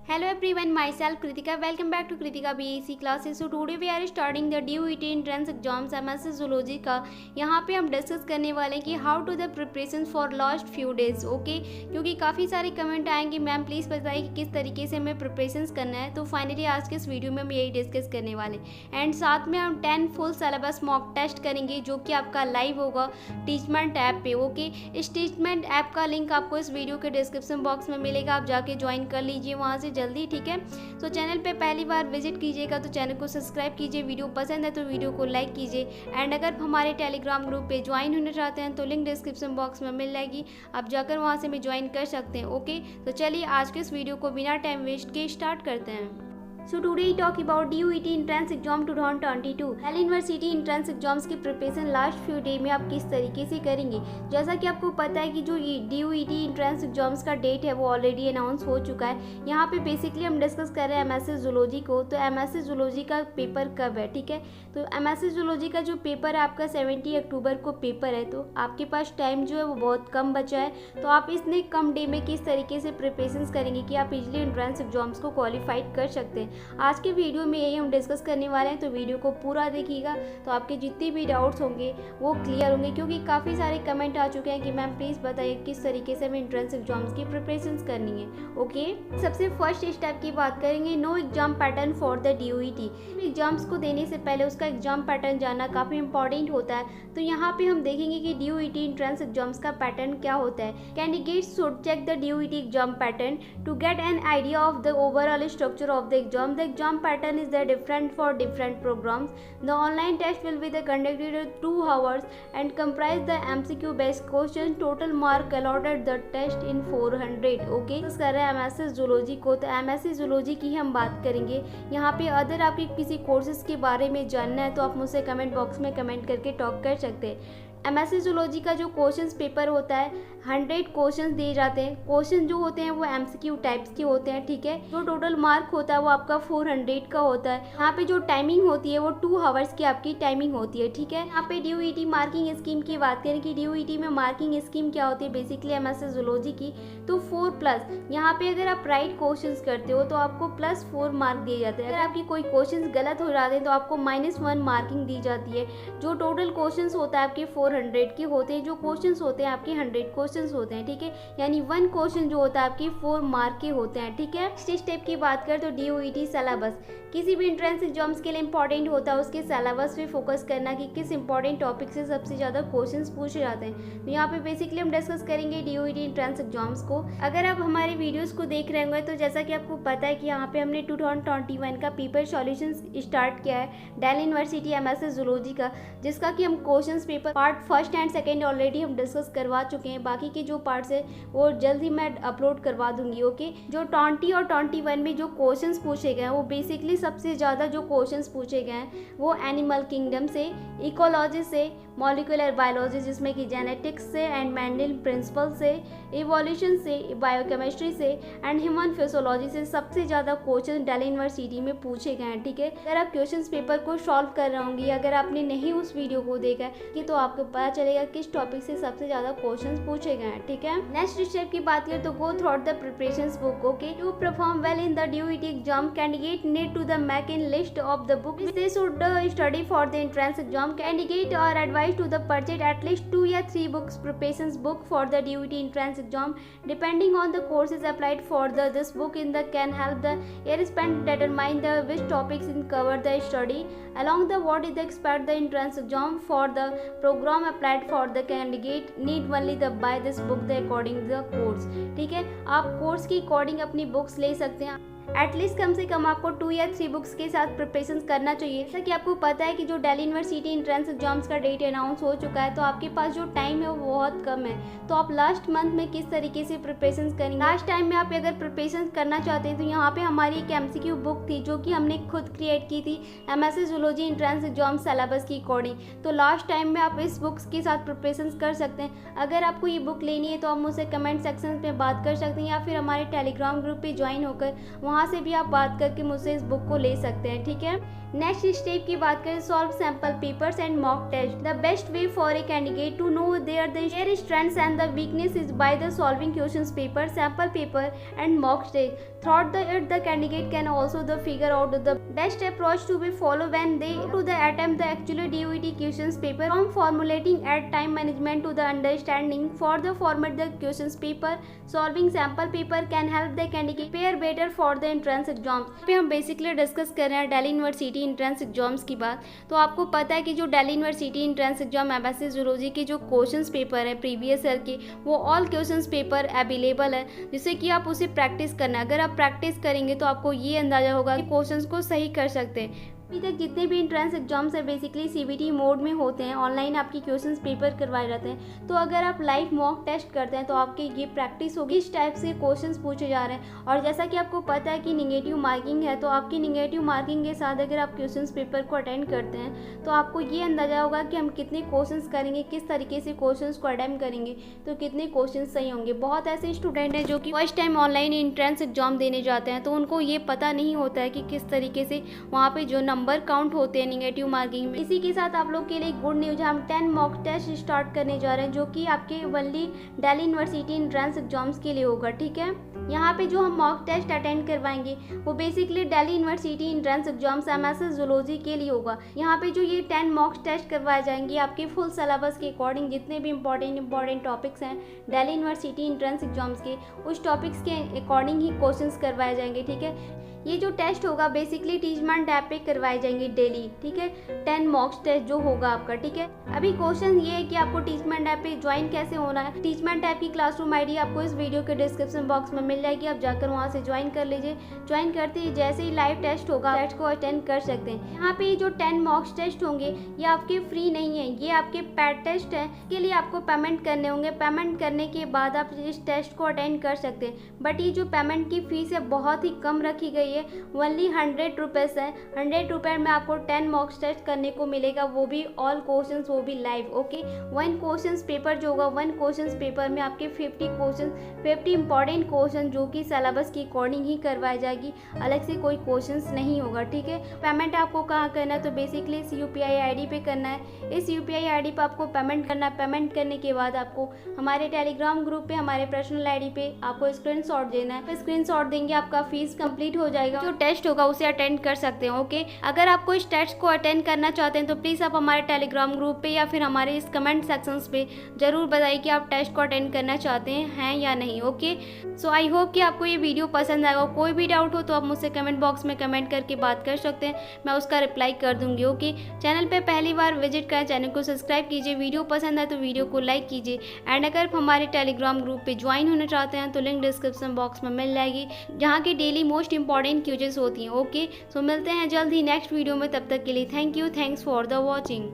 Hello everyone, myself Kritika. Welcome back to Kritika BAC classes. So today we are starting the DUET entrance exams MSc Zoology का यहाँ पे हम discuss करने वाले हैं कि how to the preparation for last few days okay, क्योंकि काफ़ी सारे कमेंट आएंगे मैम प्लीज़ बताइए कि किस तरीके से हमें प्रिपरेशंस करना है। तो फाइनली आज के इस वीडियो में हम यही डिस्कस करने वाले एंड साथ में हम 10 फुल सिलेबस मॉक टेस्ट करेंगे जो कि आपका लाइव होगा टीचमेंट ऐप पे ओके। इस टीचमेंट ऐप का लिंक आपको इस वीडियो के डिस्क्रिप्शन बॉक्स में मिलेगा, आप जाके ज्वाइन कर लीजिए वहाँ से जल्दी, ठीक है। तो चैनल पे पहली बार विजिट कीजिएगा तो चैनल को सब्सक्राइब कीजिए, वीडियो पसंद है तो वीडियो को लाइक कीजिए एंड अगर हमारे टेलीग्राम ग्रुप पे ज्वाइन होना चाहते हैं तो लिंक डिस्क्रिप्शन बॉक्स में मिल जाएगी, आप जाकर वहाँ से भी ज्वाइन कर सकते हैं ओके। तो चलिए आज के इस वीडियो को बिना टाइम वेस्ट के स्टार्ट करते हैं। So today we talk about DUET entrance exam 2022। Delhi university entrance exams की प्रिपरेशन लास्ट फ्यू डे में आप किस तरीके से करेंगे। जैसा कि आपको पता है कि जो DUET एंट्रेंस एग्जाम्स का डेट है वो ऑलरेडी अनाउंस हो चुका है। यहाँ पे बेसिकली हम डिस्कस कर रहे हैं MSc जूलॉजी को, तो MSc जूलॉजी का पेपर कब है, ठीक है। तो MSc जूलॉजी का जो पेपर है आपका 70 अक्टूबर को पेपर है, तो आपके पास टाइम जो है वो बहुत कम बचा है। तो आप इतने कम डे में किस तरीके से प्रिपरेशन करेंगे कि आप इजली एंट्रेंस एग्जाम्स को क्वालिफाइड कर सकते हैं। आज के वीडियो में यही हम डिस्कस करने वाले हैं, तो वीडियो को पूरा देखिएगा तो आपके जितने भी डाउट्स होंगे वो क्लियर होंगे, क्योंकि काफ़ी सारे कमेंट आ चुके हैं कि मैम प्लीज़ बताइए किस तरीके से हमें एंट्रेंस एग्जाम्स की प्रिपरेशंस करनी है ओके। सबसे फर्स्ट स्टेप की बात करेंगे, no exam pattern for the DUET। Exams को देने से पहले उसका एग्जाम पैटर्न जानना काफ़ी इंपॉर्टेंट होता है। तो यहाँ पे हम देखेंगे कि DUET एंट्रेंस एग्जाम्स का पैटर्न क्या होता है। Candidates should check the DUET exam pattern to get an idea of the overall structure of the exam. The exam pattern is different for different programs. The online test will be conducted in 2 hours and comprise the MCQ based questions. Total mark allotted the test in 400 okay। तो कर रहे हैं MSc zoology को, तो MSc zoology की हम बात करेंगे। यहाँ पे अगर आपके किसी कोर्सेज के बारे में जानना है तो आप मुझसे कमेंट बॉक्स में कमेंट करके टॉक कर सकते हैं। MSc जूलॉजी का जो क्वेश्चंस पेपर होता है 100 क्वेश्चंस दिए जाते हैं। क्वेश्चन जो होते हैं वो MCQ टाइप्स के होते हैं, ठीक है। जो टोटल मार्क होता है वो आपका 400 का होता है। यहाँ पे जो टाइमिंग होती है वो 2 आवर्स की आपकी टाइमिंग होती है, ठीक है। यहाँ पे DUET मार्किंग स्कीम की बात करें कि DUET में मार्किंग स्कीम क्या होती है बेसिकली MSc जूलॉजी की, तो 4+ यहाँ पे अगर आप राइट क्वेश्चन करते हो तो आपको +4 मार्क दिए जाते हैं। अगर आपकी कोई क्वेश्चन गलत हो जाते हैं तो आपको -1 मार्किंग दी जाती है। जो टोटल क्वेश्चन होता है आपके 400 के होते हैं, जो क्वेश्चन होते हैं आपके 100 क्वेश्चन होते हैं, ठीक है। यानी 1 क्वेश्चन जो होता है आपके 4 मार्क के होते हैं, ठीक है। नेक्स्ट स्टेप की बात करें तो DUET सिलेबस किसी भी एंट्रेंस एग्जाम्स के लिए इंपॉर्टेंट होता है उसके सिलेबस पे फोकस करना कि किस इंपॉर्टेंट टॉपिक से सबसे ज़्यादा क्वेश्चंस पूछे जाते हैं। तो यहाँ पे बेसिकली हम डिस्कस करेंगे DUET एंट्रेंस एग्जाम्स को। अगर आप हमारे वीडियोस को देख रहे होंगे तो जैसा कि आपको पता है कि यहाँ पे हमने 2021 का पेपर सॉल्यूशन स्टार्ट किया है दिल्ली यूनिवर्सिटी MSc जूलॉजी का, जिसका कि हम question paper part first and second already हम डिस्कस करवा चुके हैं। बाकी के जो पार्ट्स है वो जल्द ही मैं अपलोड करवा दूंगी ओके। जो 20 और 21 में जो क्वेश्चंस पूछे गए हैं वो बेसिकली सबसे ज़्यादा जो क्वेश्चंस पूछे गए हैं वो एनिमल किंगडम से, इकोलॉजी से, मॉलिक्यूलर बायोलॉजी जिसमें कि जेनेटिक्स से एंड मेंडल प्रिंसिपल से, इवोल्यूशन से, बायोकेमिस्ट्री से एंड ह्यूमन फिजियोलॉजी से सबसे ज़्यादा क्वेश्चन दिल्ली यूनिवर्सिटी में पूछे गए हैं, ठीक है। अगर आप क्वेश्चन पेपर को सॉल्व कर रहे होंगे, अगर आपने नहीं उस वीडियो को देखा है कि तो आपको पता चलेगा किस टॉपिक से सबसे ज़्यादा क्वेश्चन पूछे गए हैं, ठीक है। नेक्स्ट स्टेप की बात करें तो go through the preparations book okay. To perform well in the DUET exam candidate need to the make in list of the book they should study for the entrance exam. Candidate are advise to the purchase at least 2 या 3 books preparations book for the DUET entrance exam depending on the courses applied for this book in the can help the participant determine the which topics in cover the study along the what is the expect the entrance exam for the program applied for the candidate need only the buy this book the according the course, ठीक है। आप course के according अपनी books ले सकते हैं। At least कम से कम आपको 2 या 3 बुक्स के साथ प्रिपरेशन करना चाहिए। जैसा कि आपको पता है कि जो दिल्ली यूनिवर्सिटी एंट्रेंस एग्जाम्स का डेट अनाउंस हो चुका है, तो आपके पास जो टाइम है वो बहुत कम है। तो आप लास्ट मंथ में किस तरीके से प्रिपरेशन करेंगे। लास्ट टाइम में आप अगर प्रिपरेशन करना चाहते हैं तो यहाँ पे हमारी एक MCQ बुक थी जो कि हमने खुद क्रिएट की थी MSc zoology entrance exam syllabus की अकॉर्डिंग। तो लास्ट टाइम में आप इस बुक्स के साथ प्रिपरेशन कर सकते हैं। अगर आपको ये बुक लेनी है तो आप मुझसे कमेंट सेक्शन में बात कर सकते हैं या फिर हमारे टेलीग्राम ग्रुप पर ज्वाइन होकर वहाँ से भी आप बात करके मुझसे इस बुक को ले सकते हैं, ठीक है। नेक्स्ट स्टेप की बात करें, solve sample papers and mock test. The best way for a candidate to know their strengths and the weakness is by the solving questions paper, sample paper and mock test. Throughout the candidate can also figure out the best approach to be followed when they attempt the actual DOET questions paper, from formulating at time management to the understanding for the format the questions paper, solving sample paper can help the candidate prepare better for the entrance exams। पे हम basically discuss कर रहे हैं Delhi university entrance exams की बात। तो आपको पता है कि जो Delhi university entrance exam MSc zoology के जो क्वेश्चंस पेपर है प्रीवियस ईयर के, वो ऑल क्वेश्चंस पेपर अवेलेबल है, जिससे कि आप उसे प्रैक्टिस करना। अगर आप प्रैक्टिस करेंगे तो आपको ये अंदाजा होगा कि क्वेश्चंस को सही कर सकते हैं। अभी तक जितने भी एंट्रेंस एग्जाम्स है बेसिकली सीबीटी मोड में होते हैं, ऑनलाइन आपकी क्वेश्चंस पेपर करवाए जाते हैं। तो अगर आप लाइव मॉक टेस्ट करते हैं तो आपकी ये प्रैक्टिस होगी, इस टाइप से क्वेश्चंस पूछे जा रहे हैं। और जैसा कि आपको पता है कि निगेटिव मार्किंग है, तो आपकी निगेटिव मार्किंग के साथ अगर आप क्वेश्चंस पेपर को अटेंड करते हैं तो आपको ये अंदाजा होगा कि हम कितने क्वेश्चंस करेंगे, किस तरीके से क्वेश्चंस को अटेम्प्ट करेंगे, तो कितने क्वेश्चन सही होंगे। बहुत ऐसे स्टूडेंट हैं जो कि first time online entrance exam देने जाते हैं, तो उनको ये पता नहीं होता है कि किस तरीके से वहाँ पर जो नंबर काउंट होते हैं निगेटिव मार्किंग में। इसी के साथ आप लोग के लिए गुड न्यूज, हम 10 मॉक टेस्ट स्टार्ट करने जा रहे हैं, जो कि आपके only Delhi university entrance exams के लिए होगा। ठीक है, यहाँ पे जो हम मॉक टेस्ट अटेंड करवाएंगे वो basically Delhi university entrance exams MSc zoology के लिए होगा। यहाँ पे जो ये 10 मॉक टेस्ट करवाए जाएंगे आपके फुल सिलेबस के अकॉर्डिंग, जितने भी इंपॉर्टेंट टॉपिक्स हैं दिल्ली यूनिवर्सिटी एंट्रेंस एग्जाम्स के, उस टॉपिक्स के अकॉर्डिंग ही क्वेश्चंस करवाए जाएंगे। ठीक है, ये जो टेस्ट होगा बेसिकली टीचमेंट ऐप पे करवाए जाएंगे डेली। ठीक है, 10 मॉक टेस्ट जो होगा आपका। ठीक है, अभी क्वेश्चन ये है कि आपको टीचमेंट ऐप पे ज्वाइन कैसे होना है। टीचमेंट ऐप की क्लासरूम आईडी आपको इस वीडियो के डिस्क्रिप्शन बॉक्स में मिल जाएगी, आप जाकर वहाँ से ज्वाइन कर लीजिए। ज्वाइन करते ही जैसे ही लाइव टेस्ट होगा टेस्ट को अटेंड कर सकते हैं। यहाँ पे जो 10 मॉक टेस्ट होंगे ये आपके फ्री नहीं है, ये आपके पेड टेस्ट है, इसके लिए आपको पेमेंट करने होंगे। पेमेंट करने के बाद आप इस टेस्ट को अटेंड कर सकते हैं। बट ये जो पेमेंट की फीस है बहुत ही कम रखी गई है, ओनली 100 रुपीज़ है। 100 रुपये में आपको 10 मॉक टेस्ट करने को मिलेगा, वो भी ऑल क्वेश्चन, वो भी लाइव। ओके, 1 क्वेश्चन पेपर जो होगा, 1 क्वेश्चन पेपर में आपके 50 इंपॉर्टेंट क्वेश्चन जो कि सिलेबस के अकॉर्डिंग ही करवाई जाएगी, अलग से कोई क्वेश्चन नहीं होगा। ठीक है, पेमेंट आपको कहाँ करना है, तो बेसिकली इस UPI ID पे करना है। इस UPI ID पे आपको पेमेंट करना है। पेमेंट करने के बाद आपको हमारे टेलीग्राम ग्रुप पे, हमारे पर्सनल ID पे आपको स्क्रीनशॉट देना है। स्क्रीनशॉट देंगे आपका फीस कंप्लीट हो जाएगा, जो टेस्ट होगा उसे अटेंड कर सकते हैं। ओके, अगर आपको इस टेस्ट को अटेंड करना चाहते हैं तो प्लीज़ आप हमारे टेलीग्राम ग्रुप पे या फिर हमारे इस कमेंट सेक्शंस पे ज़रूर बताइए कि आप टेस्ट को अटेंड करना चाहते हैं या नहीं। ओके, सो आई होप कि आपको ये वीडियो पसंद आएगा। कोई भी डाउट हो तो आप मुझसे कमेंट बॉक्स में कमेंट करके बात कर सकते हैं, मैं उसका रिप्लाई कर दूंगी। ओके, चैनल पे पहली बार विजिट करें, चैनल को सब्सक्राइब कीजिए, वीडियो पसंद आए तो वीडियो को लाइक कीजिए। एंड अगर हमारे टेलीग्राम ग्रुप पे ज्वाइन होना चाहते हैं तो लिंक डिस्क्रिप्शन बॉक्स में मिल जाएगी, जहाँ की डेली मोस्ट इंपॉर्टेंट क्विज़ेस होती हैं। ओके, सो मिलते हैं जल्द ही नेक्स्ट वीडियो में, तब तक के लिए thank you, thanks for the watching.